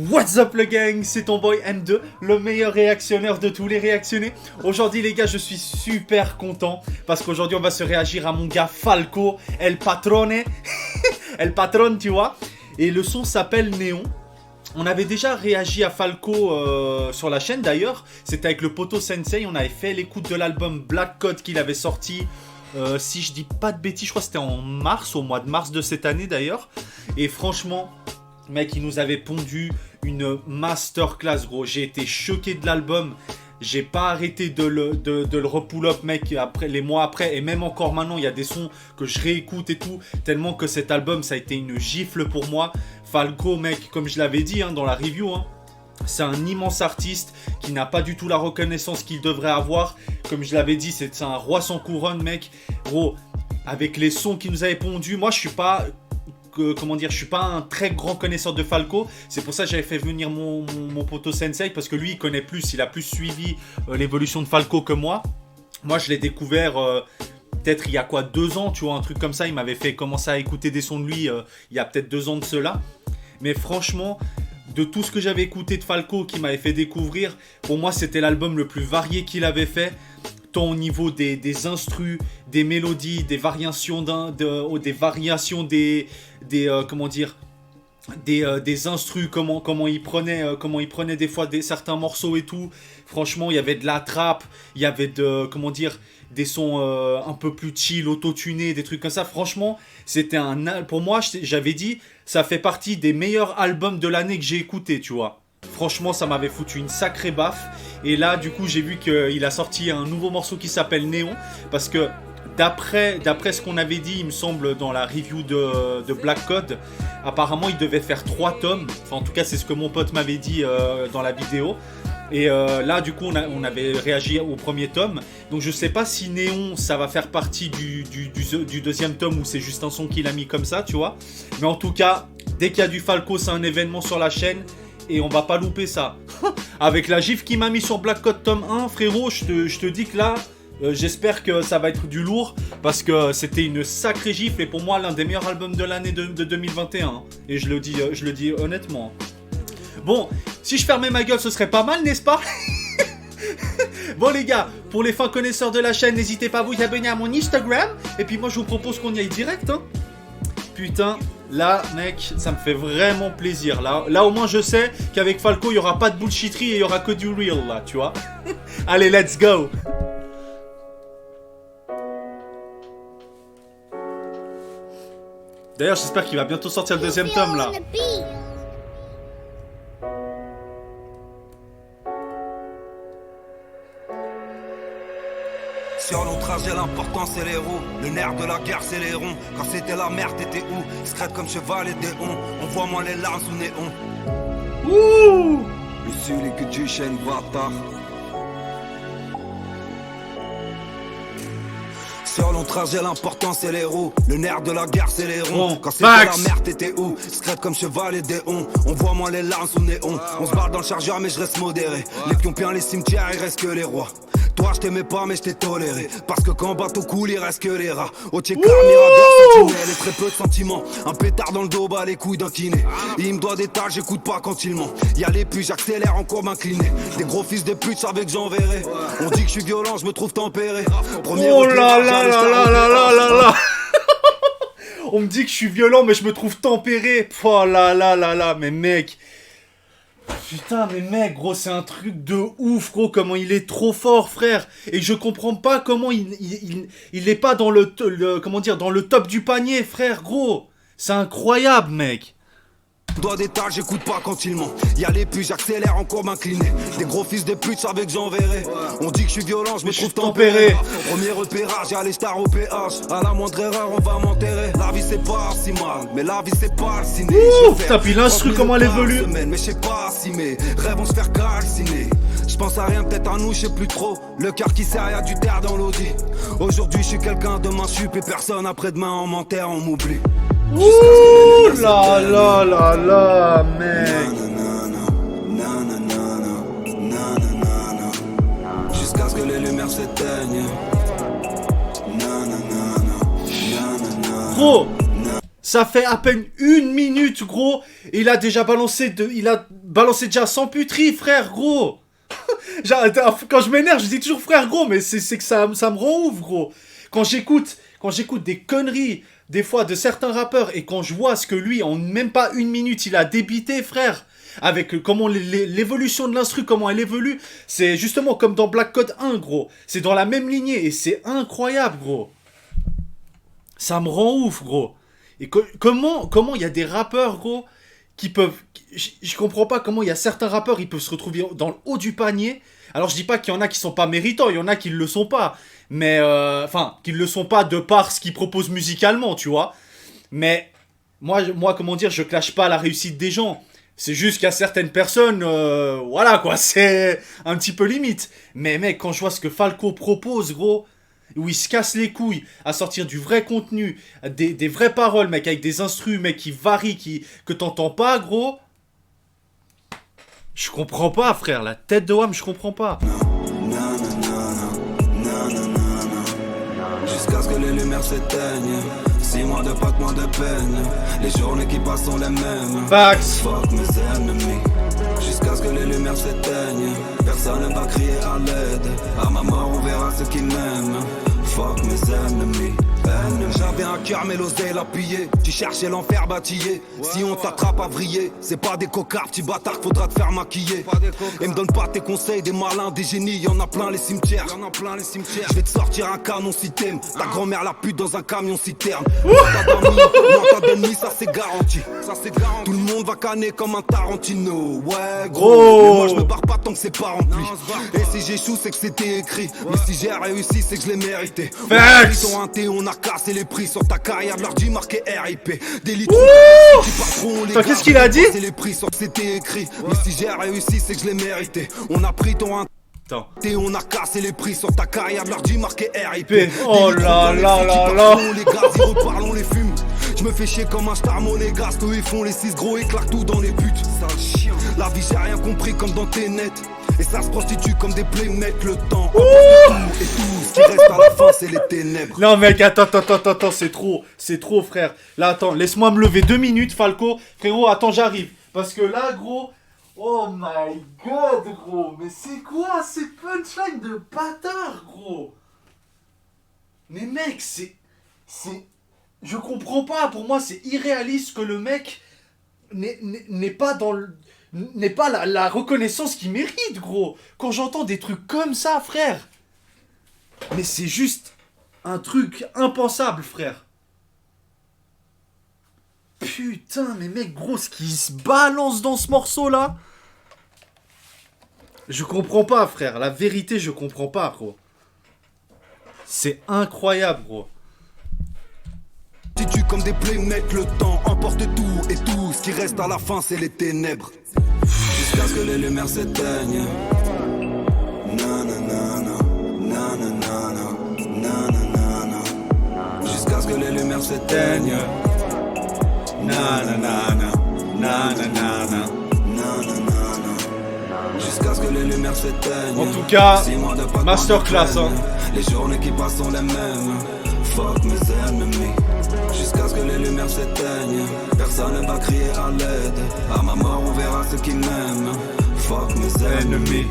What's up le gang, c'est ton boy M2, le meilleur réactionneur de tous les réactionnés. Aujourd'hui les gars, je suis super content parce qu'aujourd'hui on va se réagir à mon gars Falco, El Patrone, El Patron tu vois. Et le son s'appelle Néon. On avait déjà réagi à Falco sur la chaîne d'ailleurs. C'était avec le Poto Sensei, on avait fait l'écoute de l'album Black Code qu'il avait sorti. Si je dis pas de bêtises, je crois que c'était en mars, au mois de mars de cette année d'ailleurs. Et franchement, mec, il nous avait pondu une masterclass, gros. J'ai été choqué de l'album. J'ai pas arrêté de le repull up, mec, après, les mois après. Et même encore maintenant, il y a des sons que je réécoute et tout. Tellement que cet album, ça a été une gifle pour moi. Falco, mec, comme je l'avais dit dans la review, c'est un immense artiste qui n'a pas du tout la reconnaissance qu'il devrait avoir. Comme je l'avais dit, c'est un roi sans couronne, mec. Gros, avec les sons qu'il nous avait pondus, moi, je suis pas... je suis pas un très grand connaisseur de Falco. C'est pour ça que j'avais fait venir mon Poto Sensei, parce que lui il connaît plus, il a plus suivi l'évolution de Falco que moi. Moi je l'ai découvert peut-être il y a 2 ans, tu vois, un truc comme ça. Il m'avait fait commencer à écouter des sons de lui il y a peut-être 2 ans de cela. Mais franchement, de tout ce que j'avais écouté de Falco qui m'avait fait découvrir, pour moi c'était l'album le plus varié qu'il avait fait. Tant au niveau des instrus, des mélodies, des variations des instrus, comment il prenait des fois certains morceaux et tout. Franchement, il y avait de la trappe, il y avait des sons un peu plus chill, auto-tunés, des trucs comme ça. Franchement, c'était pour moi, j'avais dit, ça fait partie des meilleurs albums de l'année que j'ai écouté, tu vois. Franchement, ça m'avait foutu une sacrée baffe. Et là, du coup, j'ai vu qu'il a sorti un nouveau morceau qui s'appelle Néon. Parce que d'après ce qu'on avait dit, il me semble, dans la review de Black Code, apparemment, il devait faire 3 tomes. Enfin, en tout cas, c'est ce que mon pote m'avait dit dans la vidéo. Et là, du coup, on avait réagi au premier tome. Donc, je sais pas si Néon, ça va faire partie du deuxième tome ou c'est juste un son qu'il a mis comme ça, tu vois. Mais en tout cas, dès qu'il y a du Falco, c'est un événement sur la chaîne. Et on va pas louper ça. Avec la gifle qu'il m'a mis sur Black Code tome 1, frérot, je te dis que là, j'espère que ça va être du lourd. Parce que c'était une sacrée gifle. Et pour moi, l'un des meilleurs albums de l'année de 2021. Et je le dis honnêtement. Bon, si je fermais ma gueule, ce serait pas mal, n'est-ce pas? Bon les gars, pour les fins connaisseurs de la chaîne, n'hésitez pas à vous abonner à mon Instagram. Et puis moi, je vous propose qu'on y aille direct. Putain, là, mec, ça me fait vraiment plaisir. Là, au moins, je sais qu'avec Falco, il n'y aura pas de bullshitterie et il n'y aura que du real, là, tu vois. Allez, let's go. D'ailleurs, j'espère qu'il va bientôt sortir le deuxième tome, là. Sur long trajet, l'important c'est les roues. Le nerf de la guerre, c'est les ronds. Quand c'était la merde, t'étais où? Discrète comme cheval et déon. On voit moins les larmes sous néon. Ouh! Le celui que du chêne voit pas. Sur long trajet, l'important c'est les roues. Le nerf de la guerre, c'est les ronds. Quand c'était la merde, t'étais où? Discrète comme cheval et déon. On voit moins les larmes sous néon. On se barre dans le chargeur, mais je reste modéré. Les pions pleins, les cimetières, il reste que les rois. Toi je t'aimais pas mais je t'ai toléré. Parce que quand bateau coule il reste que les rats. Au Tchekar, Mirador, sentinelle et très peu de sentiments. Un pétard dans le dos, bat les couilles d'un kiné. Il me doit des tâches, j'écoute pas quand il ment. Y'a les puits, j'accélère en courbe inclinée. Des gros fils de pute, savais que j'enverrai. On dit que je suis violent, je me trouve tempéré. Premier oh là là là là là là là là. On me dit que je suis violent mais je me trouve tempéré. Oh là là là là, mais mec. Putain, mais mec, gros, c'est un truc de ouf, gros, comment il est trop fort, frère. Et je comprends pas comment il est pas dans dans le top du panier, frère, gros. C'est incroyable, mec. Doigt d'état, j'écoute pas quand il ment. Y'a les puits, j'accélère en courbe inclinée. Des gros fils de pute, savais que j'enverrai. On dit que je suis violent, je me trouve tempéré. Premier repérage, y'a les stars au péage. À la moindre erreur, on va m'enterrer. La vie c'est pas si mal, mais la vie c'est pas le ciné. Putain, puis l'instru, comment elle évolue. Mais je sais pas si mes rêves vont se faire calciner. Je pense à rien, peut-être à nous, je sais plus trop. Le cœur qui serre, y'a du terre dans l'audi. Aujourd'hui, je suis quelqu'un, demain je suis plus personne. Après-demain, on m'enterre, on m'oublie. Ouh là là là là, mec. Jusqu'à ce que les lumières s'éteignent. Gros, Ça fait à peine 1 minute, gros. Et il a déjà balancé déjà 100 puteries, frère, gros. Quand je m'énerve, je dis toujours frère, gros, mais c'est que ça me rend ouf, gros. Quand j'écoute des conneries, des fois, de certains rappeurs, et quand je vois ce que lui, en même pas 1 minute, il a débité, frère, avec comment l'évolution de l'instru, comment elle évolue, c'est justement comme dans Black Code 1, gros. C'est dans la même lignée, et c'est incroyable, gros. Ça me rend ouf, gros. Et comment il y a des rappeurs, gros, qui peuvent... Je comprends pas comment il y a certains rappeurs, ils peuvent se retrouver dans le haut du panier. Alors je dis pas qu'il y en a qui sont pas méritants, il y en a qui le sont pas. Mais, qui le sont pas de par ce qu'ils proposent musicalement, tu vois. Mais, moi, comment dire, je clash pas la réussite des gens. C'est juste qu'il y a certaines personnes, voilà quoi, c'est un petit peu limite. Mais mec, quand je vois ce que Falco propose, gros, où il se casse les couilles à sortir du vrai contenu, des vraies paroles, mec, avec des instrus, mec, qui varient, que t'entends pas, gros. Je comprends pas, frère, la tête de Wham, je comprends pas. Jusqu'à ce que les lumières s'éteignent. 6 mois de pas moins de peine. Les journées qui passent sont les mêmes. Facts. Fuck mes ennemis. Jusqu'à ce que les lumières s'éteignent. Personne ne va crier à l'aide. À ma mort on verra ceux qui m'aiment. Fuck mes ennemis. J'avais un cœur mais l'oseille l'a pillé. Tu cherchais l'enfer bâtillé. Si on t'attrape à vriller, c'est pas des cocards, petit bâtard, faudra te faire maquiller. Et me donne pas tes conseils, des malins, des génies, y'en a plein les cimetières. Je vais te sortir un canon si t'aimes. Ta grand-mère la pute dans un camion citerne. T'as d'ennemis, ça c'est garanti. Tout le monde va canner comme un Tarantino. Ouais gros, mais moi je me barre pas tant que c'est pas rempli. Et si j'échoue c'est que c'était écrit. Mais si j'ai réussi c'est que je l'ai mérité. On a cassé les prix sur ta carrière, leur dit marqué RIP. Des litres du patron, les gars. Qu'est-ce qu'il a dit? C'est les prix sur c'était écrit. Mais si j'ai réussi, c'est que je l'ai mérité. On a pris ton et on a cassé les prix sur ta carrière, leur dit marqué RIP. Oh là là là là. Les gaz, ils reparlent, on les fume. Je me fais chier comme un star monégasque. Eux ils font les 6 gros et claquent tout dans les buts. Sale chien. La vie j'ai rien compris comme dans tes nets. Et ça se prostitue comme des playmates. Le temps et tout ce qui reste à la fin c'est les ténèbres. Non mec, attends, c'est trop frère. Là attends, laisse-moi me lever 2 minutes Falco. Frérot, attends, j'arrive. Parce que là gros, oh my god gros, mais c'est quoi ces punchlines de bâtard gros? Mais mec, c'est... Je comprends pas, pour moi c'est irréaliste que le mec n'est pas dans le... N'est pas la reconnaissance qu'il mérite, gros. Quand j'entends des trucs comme ça, frère. Mais c'est juste un truc impensable, frère. Putain, mais mec, gros, ce qui se balance dans ce morceau-là. Je comprends pas, frère. La vérité, je comprends pas, gros. C'est incroyable, gros. Tu comme des playmates, le temps emporte tout. Et tout ce qui reste à la fin, c'est les ténèbres. Jusqu'à ce que les lumières s'éteignent. Jusqu'à ce que les lumières s'éteignent. Jusqu'à ce que les lumières s'éteignent. En tout cas, masterclass, hein. Les journées qui passent sont les mêmes. Fuck mes ennemis. Jusqu'à ce que les lumières s'éteignent. Personne ne va crier à l'aide. À ma mort on verra ceux qui m'aiment. Fuck mes ennemis.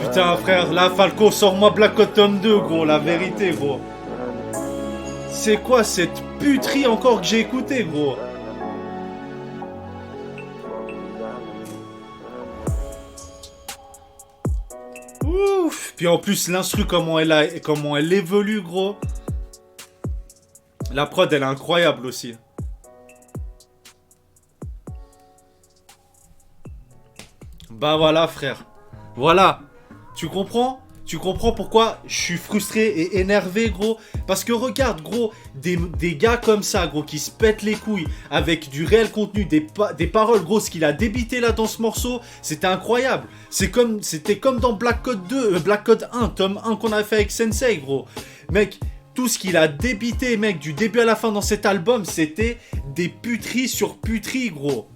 Putain frère, là Falco, sors-moi Black Cotton 2 gros, la vérité gros. C'est quoi cette puterie encore que j'ai écouté gros? Ouf. Puis en plus l'instru comment elle évolue gros. La prod elle est incroyable aussi. Bah voilà frère. Voilà. Tu comprends? Tu comprends pourquoi je suis frustré et énervé gros? Parce que regarde gros, des gars comme ça gros qui se pètent les couilles avec du réel contenu, des paroles gros, ce qu'il a débité là dans ce morceau, c'était incroyable. C'était comme dans Black Code 2, Black Code 1, tome 1 qu'on a fait avec Sensei gros. Mec, tout ce qu'il a débité mec du début à la fin dans cet album, c'était des puteries sur puteries gros.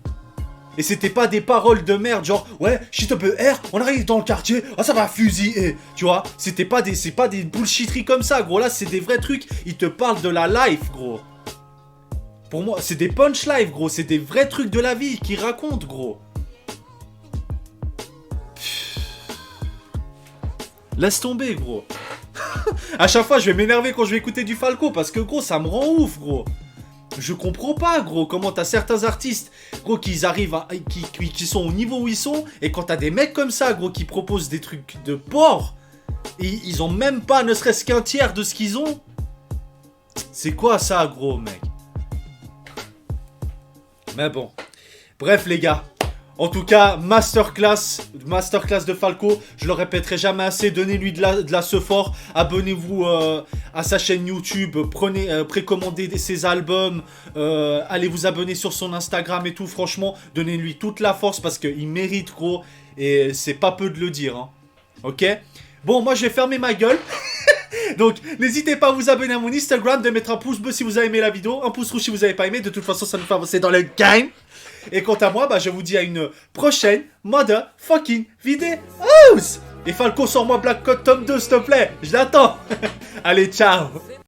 Et c'était pas des paroles de merde, genre, ouais, shit up R, on arrive dans le quartier, ah ça va fusiller, tu vois. C'est pas des bullshitteries comme ça, gros. Là, c'est des vrais trucs, ils te parlent de la life, gros. Pour moi, c'est des punch life, gros. C'est des vrais trucs de la vie qu'ils racontent, gros. Laisse tomber, gros. À chaque fois, je vais m'énerver quand je vais écouter du Falco, parce que, gros, ça me rend ouf, gros. Je comprends pas, gros, comment t'as certains artistes, gros, qui arrivent à, qui sont au niveau où ils sont, et quand t'as des mecs comme ça, gros, qui proposent des trucs de porc, et ils ont même pas ne serait-ce qu'un tiers de ce qu'ils ont. C'est quoi ça, gros, mec? Mais bon. Bref, les gars. En tout cas, masterclass de Falco, je le répéterai jamais assez, donnez-lui de la sephore, abonnez-vous à sa chaîne YouTube, précommandez ses albums, allez vous abonner sur son Instagram et tout, franchement, donnez-lui toute la force parce qu'il mérite, gros, et c'est pas peu de le dire, hein. Ok? Bon, moi je vais fermer ma gueule. Donc, n'hésitez pas à vous abonner à mon Instagram, de mettre un pouce bleu si vous avez aimé la vidéo, un pouce rouge si vous n'avez pas aimé, de toute façon ça nous fait avancer dans le game. Et quant à moi, bah, je vous dis à une prochaine motherfucking vidéo. Et Falco, sors-moi Black Code tome 2, s'il te plaît. Je l'attends. Allez, ciao.